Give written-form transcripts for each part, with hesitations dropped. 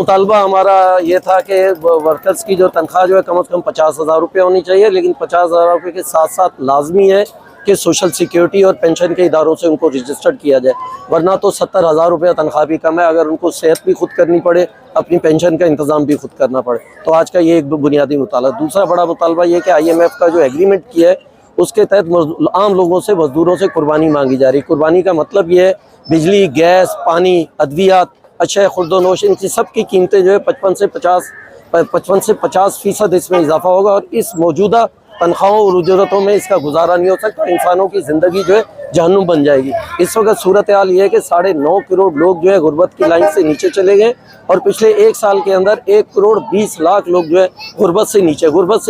मुतालबा हमारा ये था कि वर्कर्स की जो तनख्वाह जो है कम से कम 50,000 रुपये होनी चाहिए, लेकिन 50,000 रुपये के साथ साथ लाजमी है कि सोशल सिक्योरिटी और पेंशन के इदारों से उनको रजिस्टर्ड किया जाए, वरना तो 70,000 रुपये तनख्वाह भी कम है अगर उनको सेहत भी खुद करनी पड़े, अपनी पेंशन का इंतज़ाम भी खुद करना पड़े। तो आज का ये एक बुनियादी मुतालबा। दूसरा बड़ा मुतालबा ये कि IMF का जो एग्रीमेंट किया है उसके तहत आम लोगों से, मजदूरों से कुर्बानी मांगी जा रही। कुर्बानी का मतलब ये है बिजली, गैस, पानी, अद्वियात, अच्छा खुर्दोनोश, इनकी सब की कीमतें जो है 55 से 50% इसमें इजाफा होगा और इस मौजूदा तनख्वाहों और उजरतों में इसका गुजारा नहीं हो सकता। इंसानों की ज़िंदगी जो है जहन्नुम बन जाएगी। इस वक्त सूरत हाल ये है कि 9.5 करोड़ लोग जो है गुर्बत की लाइन से नीचे चले गए और पिछले 1 साल के अंदर 1,20,00,000 लोग जो है गुर्बत से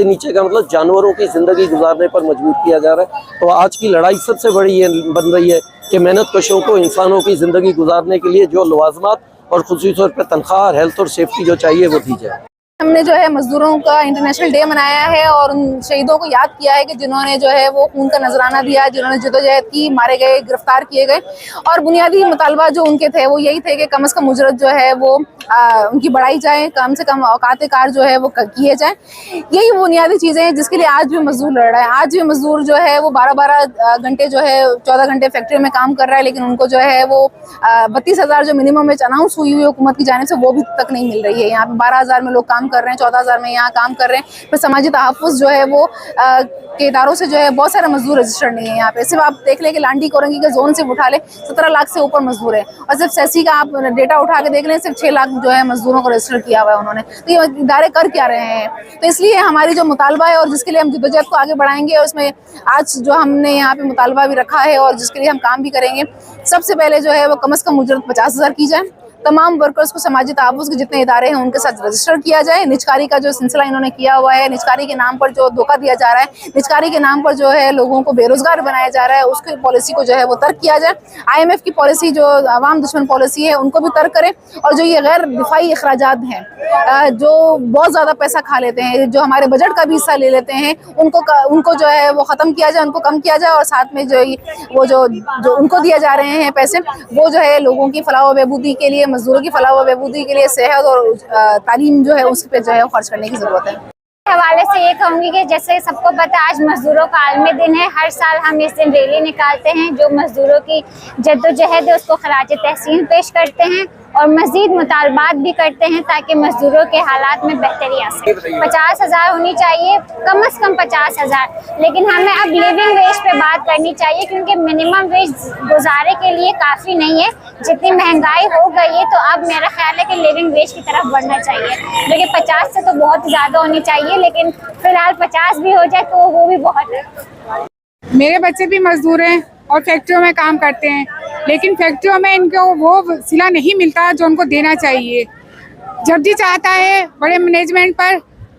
नीचे का मतलब जानवरों की ज़िंदगी गुजारने पर मजबूर किया जा रहा है। तो आज की लड़ाई सबसे बड़ी ये बन रही है कि मेहनत कशों को इंसानों की ज़िंदगी गुजारने के लिए जो लवाजमात और खुसूसी तौर पर तनख्वाह, हेल्थ और सेफ्टी जो चाहिए वो दी जाए। हमने जो है मजदूरों का इंटरनेशनल डे मनाया है और उन शहीदों को याद किया है कि जिन्होंने जो है वो खून का नजराना दिया, जिन्होंने जद्दोजहद की, मारे गए, गिरफ्तार किए गए। और बुनियादी मुतालबा जो उनके थे वो यही थे कि कम से कम उजरत जो है वो उनकी बढ़ाई जाए, कम से कम औकात कार जो है वो किए जाए। यही बुनियादी चीज़ें हैं जिसके लिए आज भी मजदूर लड़ रहा है। आज भी मजदूर जो है वो 12-12 घंटे जो है 14 घंटे फैक्ट्री में काम कर रहा है, लेकिन उनको जो है वो 32,000 जो मिनिमम वेज अनाउंस हुई हुई हुकूमत की जानिब से वो भी तक नहीं मिल रही है। यहाँ पे 12,000 में लोग काम कर रहे हैं, 14,000 में यहाँ काम कर रहे हैं। फिर समाजी तहफ़्फ़ुज़ जो है वो के इदारों से जो है बहुत सारे मजदूर रजिस्टर्ड नहीं है यहाँ पे। सिर्फ आप देख लें कि लांडी कोरंगी के जोन से उठा लें 17 लाख से ऊपर मजदूर है और सिर्फ सेसी का आप डेटा उठा के देख लें सिर्फ 6 लाख जो है मजदूरों को रजिस्टर किया हुआ है उन्होंने। तो ये इदारे कर क्या रहे हैं? तो इसलिए हमारी जो मुतालबा है और जिसके लिए हम जद्दोजहद को आगे बढ़ाएंगे और उसमें आज जो हमने यहाँ पे मुतालबा भी रखा है और जिसके लिए हम काम भी करेंगे, सबसे पहले जो है वो कम से कम उजरत 50,000 की जाए। तमाम वर्कर्स को समाजी तहफ़्फ़ुज़ के जितने इदारे हैं उनके साथ रजिस्टर किया जाए। निजकारी का जो सिलसिला इन्होंने किया हुआ है, निजकारी के नाम पर जो धोखा दिया जा रहा है, निजकारी के नाम पर जो है लोगों को बेरोजगार बनाया जा रहा है, उसकी पॉलिसी को जो है वो तर्क किया जाए। IMF की पॉलिसी जो अवाम दुश्मन पॉलिसी है उनको भी तर्क करें और जो ये गैर दिफाई अखराजात हैं जो बहुत ज़्यादा पैसा खा लेते हैं, जो हमारे बजट का भी हिस्सा ले लेते हैं, उनको जो है वो ख़त्म किया जाए, उनको कम किया जाए और साथ में जो उनको दिए जा रहे हैं पैसे वो जो है लोगों की फलाह व बहबूदी के लिए, मजदूरों की फलाह व बहबूदी के लिए, सेहत और तालीम जो है उस पे जो है खर्च करने की ज़रूरत है। हवाले से ये कहूँगी कि जैसे सबको पता है आज मजदूरों का आलमी दिन है। हर साल हम इस दिन रैली निकालते हैं जो मजदूरों की जद्दोजहद है उसको खराज तहसीन पेश करते हैं और मज़ीद मुतालबात भी करते हैं ताकि मजदूरों के हालात में बेहतरी आ सके। 50,000 होनी चाहिए, कम से कम 50,000। लेकिन हमें अब लिविंग वेज पे बात करनी चाहिए क्योंकि मिनिमम वेज गुजारे के लिए काफ़ी नहीं है। जितनी महंगाई हो गई है तो अब मेरा ख्याल है कि लिविंग वेज की तरफ बढ़ना चाहिए, जो कि 50 से तो बहुत ज़्यादा होनी चाहिए, लेकिन फ़िलहाल 50 भी हो जाए तो वो भी बहुत है। मेरे बच्चे भी मजदूर हैं और फैक्ट्रियों में काम करते हैं, लेकिन फैक्ट्रियों में इनको वो सिला नहीं मिलता जो उनको देना चाहिए। जब जी चाहता है बड़े मैनेजमेंट पर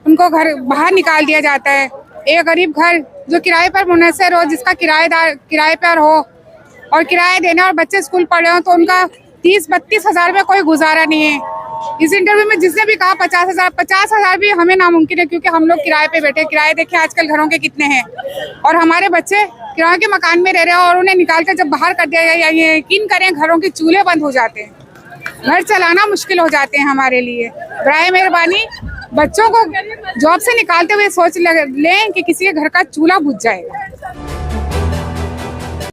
उनको घर बाहर निकाल दिया जाता है। एक गरीब घर जो किराए पर मुनहसर हो, जिसका किराए पर हो और किराया देना और बच्चे स्कूल पढ़ रहे हो तो उनका 30-32 हज़ार में कोई गुजारा नहीं है। इस इंटरव्यू में जिसने भी कहा 50,000 भी हमें नामुमकिन है क्योंकि हम लोग किराए पे बैठे। किराए देखिए आजकल घरों के कितने हैं और हमारे बच्चे किराए के मकान में रह रहे हैं और उन्हें निकाल कर जब बाहर कर दिया जाए, ये यकीन करें घरों के चूल्हे बंद हो जाते हैं, घर चलाना मुश्किल हो जाते हैं हमारे लिए। बराए मेहरबानी बच्चों को जॉब से निकालते हुए सोच लें कि किसी के घर का चूल्हा बुझ जाएगा।